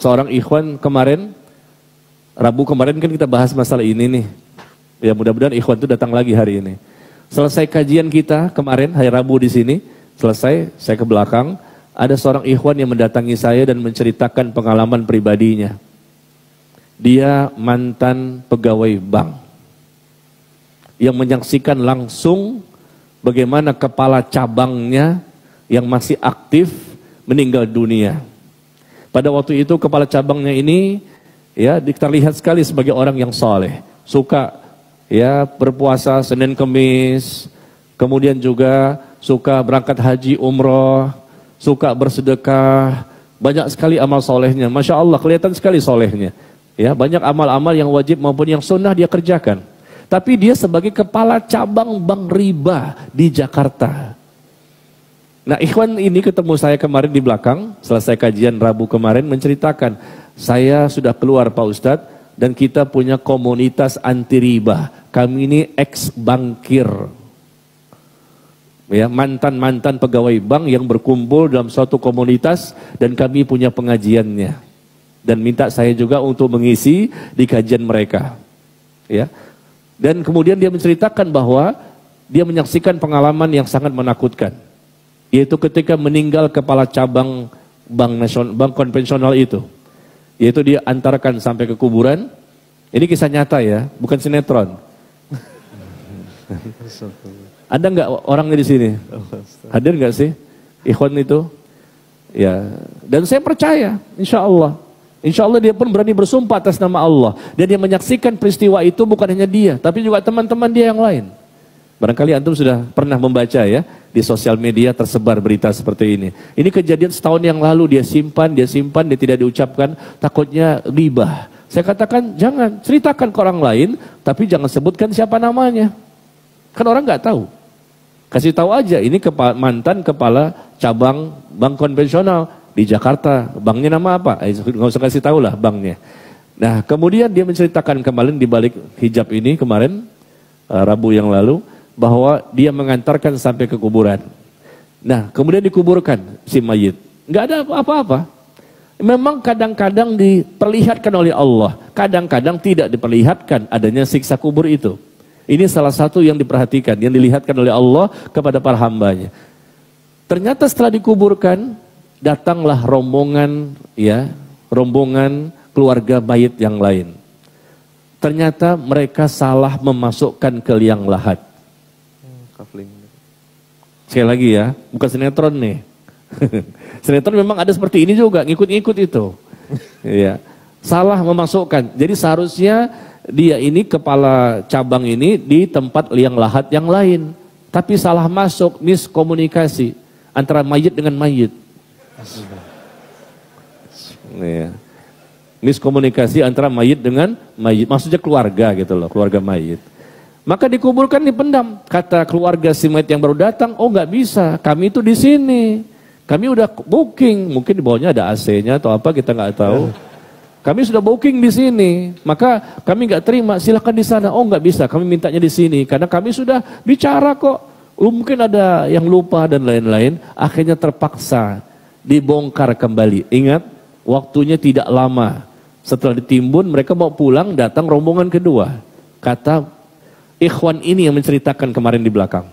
seorang ikhwan kemarin, Rabu kemarin kan kita bahas masalah ini nih. Ya mudah-mudahan ikhwan itu datang lagi hari ini. Selesai kajian kita kemarin hari Rabu di sini, selesai saya ke belakang, ada seorang ikhwan yang mendatangi saya dan menceritakan pengalaman pribadinya. Dia mantan pegawai bank yang menyaksikan langsung bagaimana kepala cabangnya yang masih aktif meninggal dunia. Pada waktu itu kepala cabangnya ini ya terlihat sekali sebagai orang yang soleh, suka ya berpuasa Senin Kemis, kemudian juga suka berangkat haji umroh, suka bersedekah, banyak sekali amal solehnya. Masya Allah kelihatan sekali solehnya. Ya banyak amal-amal yang wajib maupun yang sunnah dia kerjakan. Tapi dia sebagai kepala cabang bank riba di Jakarta. Nah ikhwan ini ketemu saya kemarin di belakang, selesai kajian Rabu kemarin menceritakan, saya sudah keluar Pak Ustadz dan kita punya komunitas anti riba. Kami ini ex-bankir. Ya, mantan-mantan pegawai bank yang berkumpul dalam suatu komunitas dan kami punya pengajiannya. Dan minta saya juga untuk mengisi di kajian mereka. Ya. Dan kemudian dia menceritakan bahwa dia menyaksikan pengalaman yang sangat menakutkan. Yaitu ketika meninggal kepala cabang bank konvensional itu. Yaitu dia antarkan sampai ke kuburan. Ini kisah nyata ya, bukan sinetron. Ada nggak orangnya di sini? Hadir nggak sih ikhwan itu? Ya, dan saya percaya, insya Allah dia pun berani bersumpah atas nama Allah. Dan dia menyaksikan peristiwa itu bukan hanya dia, tapi juga teman-teman dia yang lain. Barangkali antum sudah pernah membaca ya, di sosial media tersebar berita seperti ini. Ini kejadian setahun yang lalu dia simpan, dia tidak diucapkan, takutnya riba. Saya katakan jangan, ceritakan ke orang lain, tapi jangan sebutkan siapa namanya. Kan orang nggak tahu. Kasih tahu aja, ini mantan kepala cabang bank konvensional di Jakarta. Banknya nama apa? Nggak usah kasih tahu lah banknya. Nah kemudian dia menceritakan kemarin di balik hijab ini kemarin, Rabu yang lalu, bahwa dia mengantarkan sampai ke kuburan. Nah, kemudian dikuburkan si mayit. Nggak ada apa-apa. Memang kadang-kadang diperlihatkan oleh Allah, kadang-kadang tidak diperlihatkan adanya siksa kubur itu. Ini salah satu yang diperhatikan, yang dilihatkan oleh Allah kepada para hambanya. Ternyata setelah dikuburkan, datanglah rombongan keluarga mayit yang lain. Ternyata mereka salah memasukkan ke liang lahat. Sekali lagi ya, bukan sinetron nih. Sinetron memang ada seperti ini juga, ngikut-ngikut itu. Ya, salah memasukkan. Jadi seharusnya dia ini kepala cabang ini di tempat liang lahat yang lain, tapi salah masuk, miskomunikasi antara mayit dengan mayit. Ya. Miskomunikasi antara mayit dengan mayit, maksudnya keluarga gitu loh, keluarga mayit. Maka dikuburkan dipendam. Kata keluarga si mayit yang baru datang, oh nggak bisa, kami itu di sini, kami udah booking, mungkin di bawahnya ada AC-nya atau apa kita nggak tahu. Kami sudah booking di sini, maka kami nggak terima, silakan di sana. Oh nggak bisa, kami mintanya di sini, karena kami sudah bicara kok. Mungkin ada yang lupa dan lain-lain. Akhirnya terpaksa dibongkar kembali. Ingat, waktunya tidak lama. Setelah ditimbun, mereka mau pulang, datang rombongan kedua. Kata ikhwan ini yang menceritakan kemarin di belakang.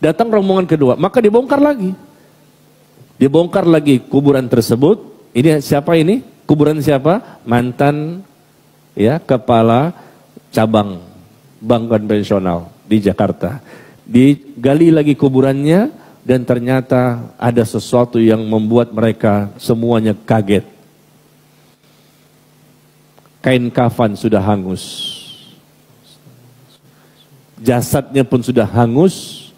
Datang rombongan kedua, maka dibongkar lagi. Dibongkar lagi kuburan tersebut. Ini siapa ini? Kuburan siapa? Mantan ya kepala cabang bank konvensional di Jakarta. Digali lagi kuburannya dan ternyata ada sesuatu yang membuat mereka semuanya kaget. Kain kafan sudah hangus. Jasadnya pun sudah hangus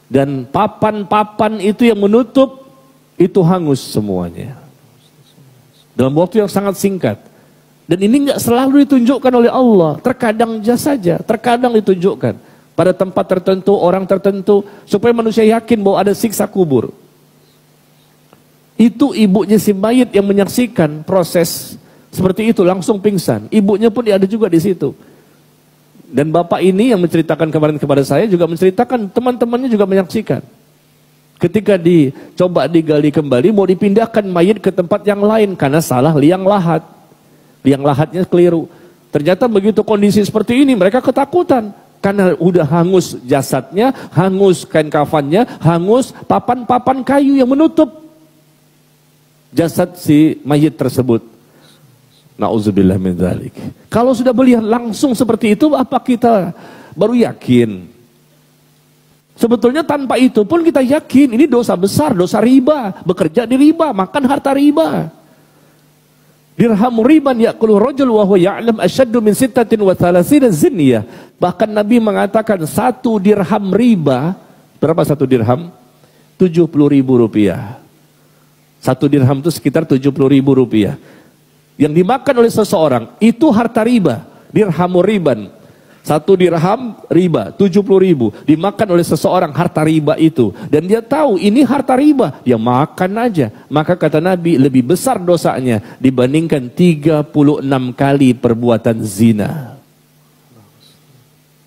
dan papan-papan itu yang menutup itu hangus semuanya dalam waktu yang sangat singkat. Dan ini nggak selalu ditunjukkan oleh Allah, terkadang saja, terkadang ditunjukkan pada tempat tertentu, orang tertentu, supaya manusia yakin bahwa ada siksa kubur. Itu ibunya si mayit yang menyaksikan proses seperti itu, langsung pingsan. Ibunya pun ada juga di situ. Dan bapak ini yang menceritakan kemarin kepada saya juga menceritakan teman-temannya juga menyaksikan. Ketika dicoba digali kembali, mau dipindahkan mayit ke tempat yang lain karena salah liang lahat. Liang lahatnya keliru. Ternyata begitu kondisi seperti ini, mereka ketakutan. Karena udah hangus jasadnya, hangus kain kafannya, hangus papan-papan kayu yang menutup jasad si mayit tersebut. Na'udzubillah min dzalik. Kalau sudah melihat langsung seperti itu, apa kita baru yakin? Sebetulnya tanpa itu pun kita yakin ini dosa besar, dosa riba, bekerja di riba, makan harta riba. Dirham riban ya'kulu rajul wa huwa ya'lam asyaddu min 36 zinyah. Bahkan Nabi mengatakan 1 dirham riba, berapa 1 dirham? 70.000 rupiah. 1 dirham itu sekitar 70.000 rupiah. Yang dimakan oleh seseorang itu harta riba, dirham riban. 1 dirham riba, 70.000 dimakan oleh seseorang harta riba itu, dan dia tahu ini harta riba, dia makan aja. Maka kata Nabi lebih besar dosanya dibandingkan 36 kali perbuatan zina.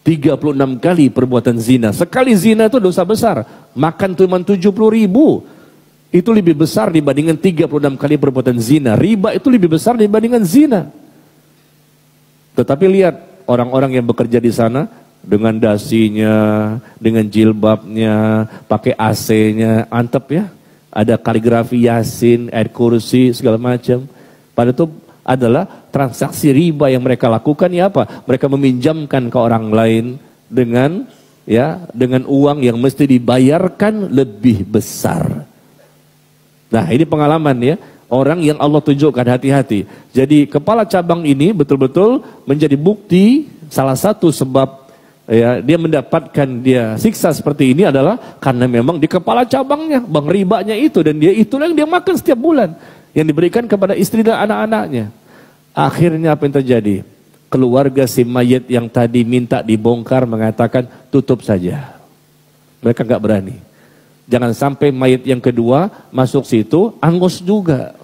36 kali perbuatan zina. Sekali zina itu dosa besar. Makan cuma 70.000 itu lebih besar dibandingkan 36 kali perbuatan zina. Riba itu lebih besar dibandingkan zina. Tetapi lihat orang-orang yang bekerja di sana dengan dasinya, dengan jilbabnya, pakai AC-nya, antep ya. Ada kaligrafi Yasin, ayat kursi, segala macam. Padahal itu adalah transaksi riba yang mereka lakukan ya apa? Mereka meminjamkan ke orang lain dengan uang yang mesti dibayarkan lebih besar. Nah, ini pengalaman ya. Orang yang Allah tunjukkan, hati-hati. Jadi kepala cabang ini betul-betul menjadi bukti, salah satu sebab ya, dia mendapatkan siksa seperti ini adalah karena memang di kepala cabangnya, bang ribanya itu, dan itulah yang dia makan setiap bulan, yang diberikan kepada istri dan anak-anaknya. Akhirnya apa yang terjadi? Keluarga si mayit yang tadi minta dibongkar mengatakan tutup saja. Mereka nggak berani. Jangan sampai mayit yang kedua masuk situ, angus juga.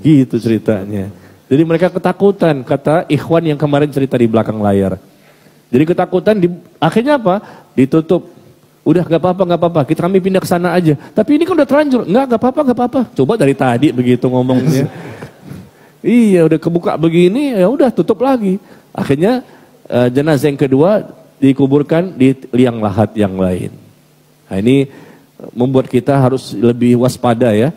Gitu ceritanya. Jadi mereka ketakutan, kata ikhwan yang kemarin cerita di belakang layar. Jadi ketakutan, akhirnya apa? Ditutup. Udah gak apa-apa, kami pindah ke sana aja. Tapi ini kan udah terlanjur. Gak apa-apa. Coba dari tadi begitu ngomongnya. Iya, udah kebuka begini, ya udah tutup lagi. Akhirnya jenazah yang kedua dikuburkan di liang lahat yang lain. Nah, ini membuat kita harus lebih waspada ya.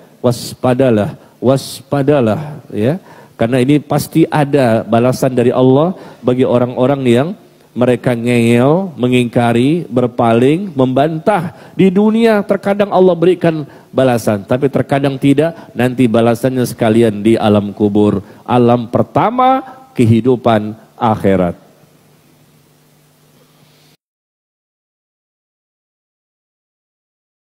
Waspadalah ya. Karena ini pasti ada balasan dari Allah bagi orang-orang yang mereka ngeyel, mengingkari, berpaling, membantah. Di dunia terkadang Allah berikan balasan, tapi terkadang tidak. Nanti balasannya sekalian di alam kubur. Alam pertama kehidupan akhirat.